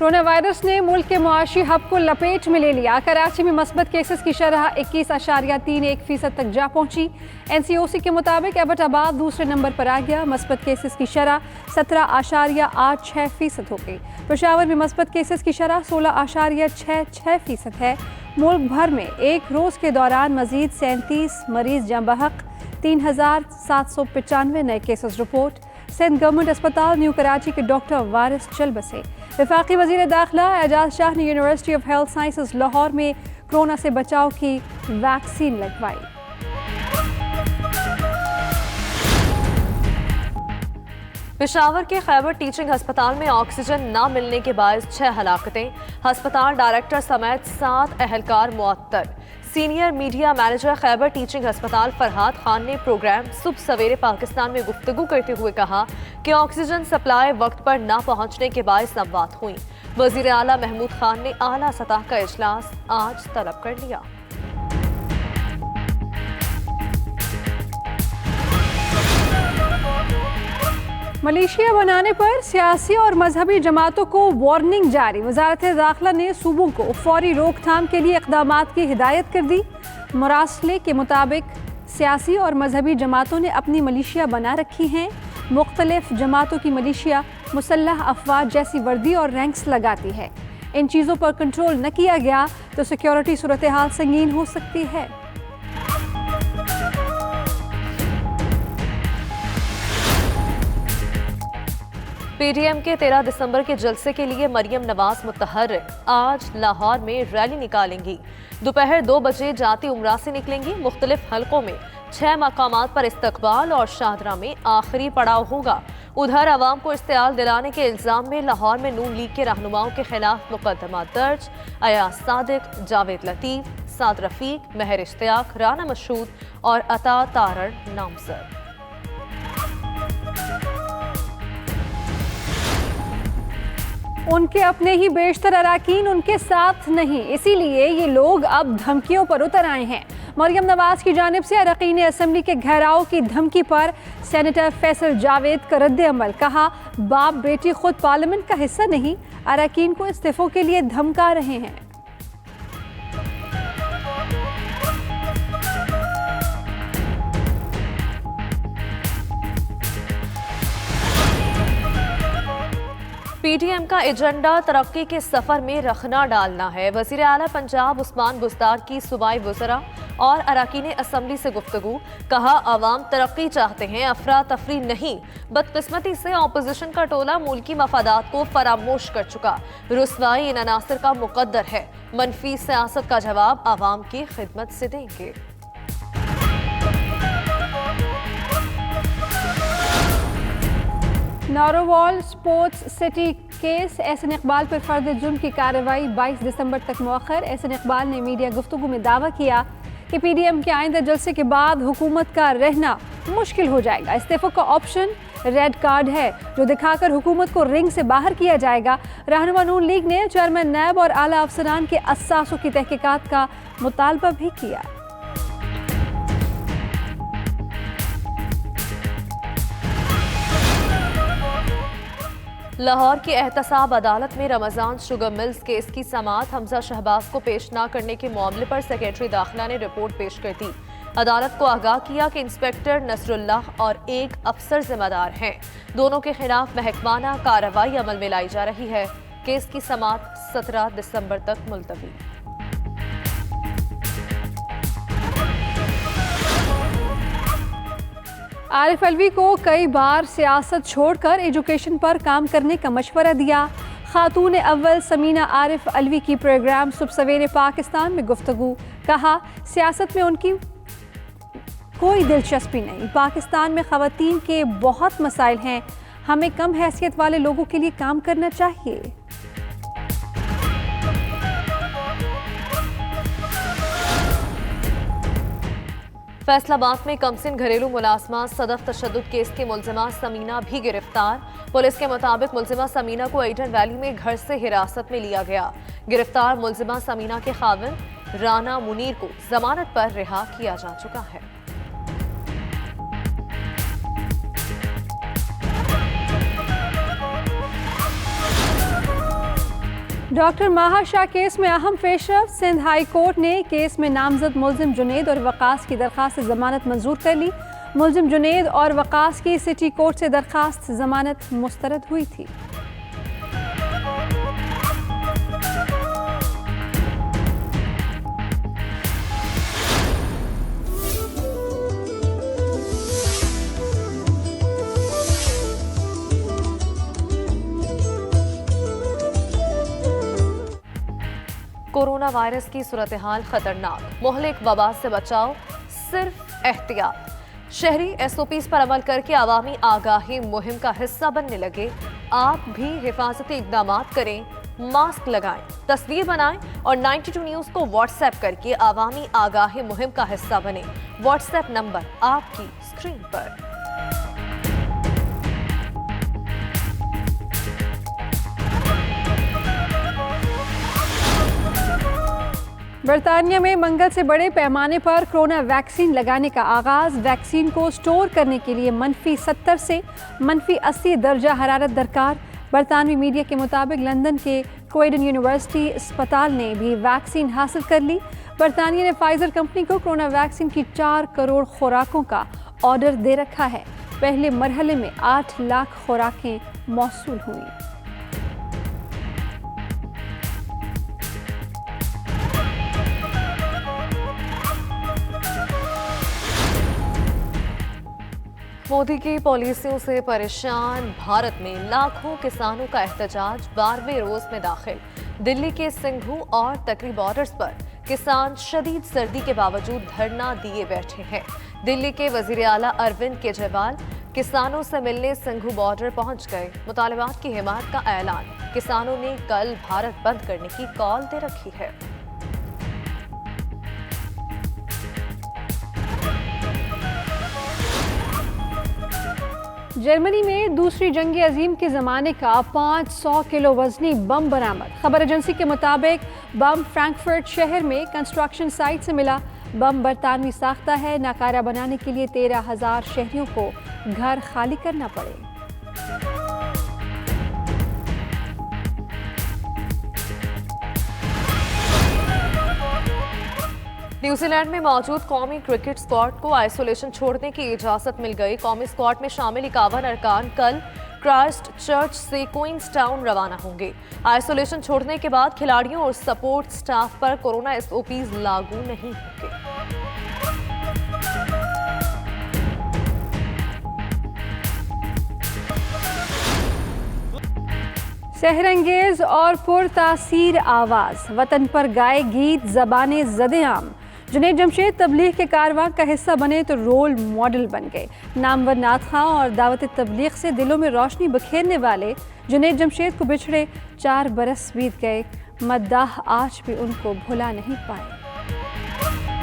Corona virus ने मुल्क के मुआशी हब को लपेट में ले लिया। कराची में मस्बत केसेस की शरह 21.31% तक जा पहुंची। NCOC के मुताबिक एबटाबाद दूसरे नंबर पर आ गया। मस्बत केसेस की शरह 17.86% हो गई। पेशावर में मस्बत केसेस की शरह 16.66% है। मुल्क भर में एक रोज के दौरान मजीद 37 मरीज जम बहक, 3,795 नए केसेस रिपोर्ट। सिंध गवर्नमेंट अस्पताल न्यू कराची के डॉक्टर वारिस चल बसे। वफाकी वजीर दाखिला एजाज शाह ने university of health sciences Lahore में कोरोना से बचाव की वैक्सीन लगवाई। पेशावर के खैबर टीचिंग अस्पताल में ऑक्सीजन न मिलने के बायस 6 हलाकतें। अस्पताल डायरेक्टर समेत 7 अहलकार मुअत्तल। Senior media manager Khyber teaching अस्पताल फरहाद खान ने प्रोग्राम सुबह सवेरे पाकिस्तान में गुफ्तगू करते हुए कहा कि ऑक्सीजन सप्लाई वक्त पर न पहुंचने के बायस अमवात हुई। वजीर आला महमूद खान ने आला सतह का इजलास आज तलब कर लिया। मलेशिया बनाने पर सियासी और मजहबी जमातों को वार्निंग जारी। वजारत दाखिला ने सूबों को फौरी रोकथाम के लिए इक़दामात की हिदायत कर दी। मुरासले के मुताबिक सियासी और मजहबी जमातों ने अपनी मलेशिया बना रखी हैं। मुख्तलिफ जमातों की मलेशिया मुसल्लह अफवाज जैसी वर्दी और रैंक्स लगाती है। इन चीज़ों पर कंट्रोल न किया गया तो सिक्योरिटी सूरत हाल संगीन हो सकती है। PDM के 13 दिसंबर के जलसे के लिए मरियम नवाज मुतहर्रिक आज लाहौर में रैली निकालेंगी। दोपहर 2 बजे जाती उमरा से निकलेंगी। मुख्तलिफ हलकों में 6 मकामात पर इस्तकबाल और शाहदरा में आखिरी पड़ाव होगा। उधर अवाम को इस्तेआल दिलाने के इल्जाम में लाहौर में नून लीग के रहनुमाओं के खिलाफ मुकदमा दर्ज। अयाज सादिक, जावेद लतीफ, साद रफीक, महर इश्तियाक, राना मशहूद और अता तारण नामजद। उनके अपने ही बेशतर अराकीन उनके साथ नहीं, इसीलिए ये लोग अब धमकियों पर उतर आए हैं। मरियम नवाज की जानिब से अरकान असम्बली के घेराव की धमकी पर सेनेटर फैसल जावेद का रद्द अमल। कहा, बाप बेटी खुद पार्लियामेंट का हिस्सा नहीं, अरकान को इस्तीफों के लिए धमका रहे हैं। PDM का एजेंडा तरक्की के सफर में रखना डालना है। वजीर आला पंजाब उस्मान बुज़दार की सूबाई वज़रा और अरकान असम्बली से गुफ्तगू। कहा, अवाम तरक्की चाहते हैं, अफरा तफरी नहीं। बदकिस्मती से ऑपोजिशन का टोला मुल्की मफादात को फरामोश कर चुका। रुसवाई इन अनासर का मुकद्दर है। मनफी सियासत का जवाब अवाम की खिदमत से देंगे। Narowal sports city case Ahsan Iqbal पर फर्द जुर्म की कार्रवाई 22 दिसंबर तक मुअख्खर। एहसन इकबाल ने मीडिया गुफ्तगू में दावा किया कि PDM के आइंदा जलसे के बाद हुकूमत का रहना मुश्किल हो जाएगा। इस्तीफे का ऑप्शन रेड कार्ड है जो दिखाकर हुकूमत को रिंग से बाहर किया जाएगा। रहनुमा नून लीग ने चेयरमैन नैब और आला अफसरान के असासों की तहकीकात का मुतालबा भी किया। लाहौर की एहतसाब अदालत में रमजान शुगर मिल्स केस की समाअत हमजा शहबाज को पेश न करने के मामले पर सेक्रेटरी दाखिला ने रिपोर्ट पेश कर दी। अदालत को आगाह किया कि इंस्पेक्टर नसरुल्लाह और एक अफसर जिम्मेदार हैं। दोनों के खिलाफ महकमाना कार्रवाई अमल में लाई जा रही है। केस की समाअत 17 दिसंबर तक मुलतवी। आरिफ अलवी को कई बार सियासत छोड़कर एजुकेशन पर काम करने का मशवरा दिया। खातून अव्वल समीना आरिफ अलवी की प्रोग्राम सुबह सवेरे पाकिस्तान में गुफ्तगू। कहा, सियासत में उनकी कोई दिलचस्पी नहीं। पाकिस्तान में ख़वातीन के बहुत मसाइल हैं, हमें कम हैसियत वाले लोगों के लिए काम करना चाहिए। फैसलाबाद में कमसिन घरेलू मुलाजमा सदफ तशद्दुद केस के मुलजिमा समीना भी गिरफ्तार। पुलिस के मुताबिक मुलजिमा समीना को एडन वैली में घर से हिरासत में लिया गया। गिरफ्तार मुलजिमा समीना के खाविंद राना मुनीर को जमानत पर रिहा किया जा चुका है। डॉक्टर माहा शाह केस में अहम पेशरफ। सिंध हाई कोर्ट ने केस में नामजद मुलजिम जुनेद और वकास की दरखास्त जमानत मंजूर कर ली। मुलजिम जुनेद और वकास की सिटी कोर्ट से दरखास्त जमानत मुस्तरद हुई थी। कोरोना वायरस की सूरत हाल खतरनाक, मुहलिक वबा से बचाव सिर्फ एहतियात। शहरी SOPs पर अमल करके आवामी आगाही मुहिम का हिस्सा बनने लगे। आप भी हिफाजती इकदाम करें, मास्क लगाएं, तस्वीर बनाएं और 92 न्यूज़ को व्हाट्सएप करके आवामी आगाही मुहिम का हिस्सा बने। व्हाट्सएप नंबर आपकी स्क्रीन पर। बरतानिया में मंगल से बड़े पैमाने पर कोरोना वैक्सीन लगाने का आगाज। वैक्सीन को स्टोर करने के लिए -70 से -80 दर्जा हरारत दरकार। बरतानवी मीडिया के मुताबिक लंदन के क्रोयडन यूनिवर्सिटी अस्पताल ने भी वैक्सीन हासिल कर ली। बरतानिया ने फाइजर कंपनी को कोरोना वैक्सीन की 4 करोड़ खुराकों का ऑर्डर दे रखा है। पहले मरहले में 8 लाख खुराकें मौसूल हुई। मोदी की पॉलिसियों से परेशान भारत में लाखों किसानों का एहतजाज 12वें रोज में दाखिल। दिल्ली के सिंघू और तकरी बॉर्डर्स पर किसान शदीद सर्दी के बावजूद धरना दिए बैठे हैं। दिल्ली के वजीर आला अरविंद केजरीवाल किसानों से मिलने सिंघू बॉर्डर पहुंच गए। मुतालिबात की हिमायत का ऐलान। किसानों ने कल भारत बंद करने की कॉल दे रखी है। जर्मनी में दूसरी जंग अजीम के ज़माने का 500 किलो वजनी बम बरामद। खबर एजेंसी के मुताबिक बम फ्रैंकफर्ट शहर में कंस्ट्रक्शन साइट से मिला। बम बरतानवी साख्ता है। नाकारा बनाने के लिए 13,000 शहरियों को घर खाली करना पड़े। न्यूजीलैंड में मौजूद कौमी क्रिकेट स्क्वाड को आइसोलेशन छोड़ने की इजाजत मिल गई। कौमी स्क्वाड में शामिल 51 अरकान कल क्राइस्ट चर्च से क्वींसटाउन रवाना होंगे। आइसोलेशन छोड़ने के बाद खिलाड़ियों और सपोर्ट स्टाफ पर कोरोना SOPs लागू नहीं होंगे। सहरंगेज और पुरतासीर आवाज़, वतन पर गाए गीत, ज़बाने ज़द-ए-आम। जुनैद जमशेद तबलीग के कारवां का हिस्सा बने तो रोल मॉडल बन गए। नामवर नात खां और दावत तबलीग से दिलों में रोशनी बखेरने वाले जुनैद जमशेद को बिछड़े 4 बरस बीत गए। मद्दाह आज भी उनको भुला नहीं पाए।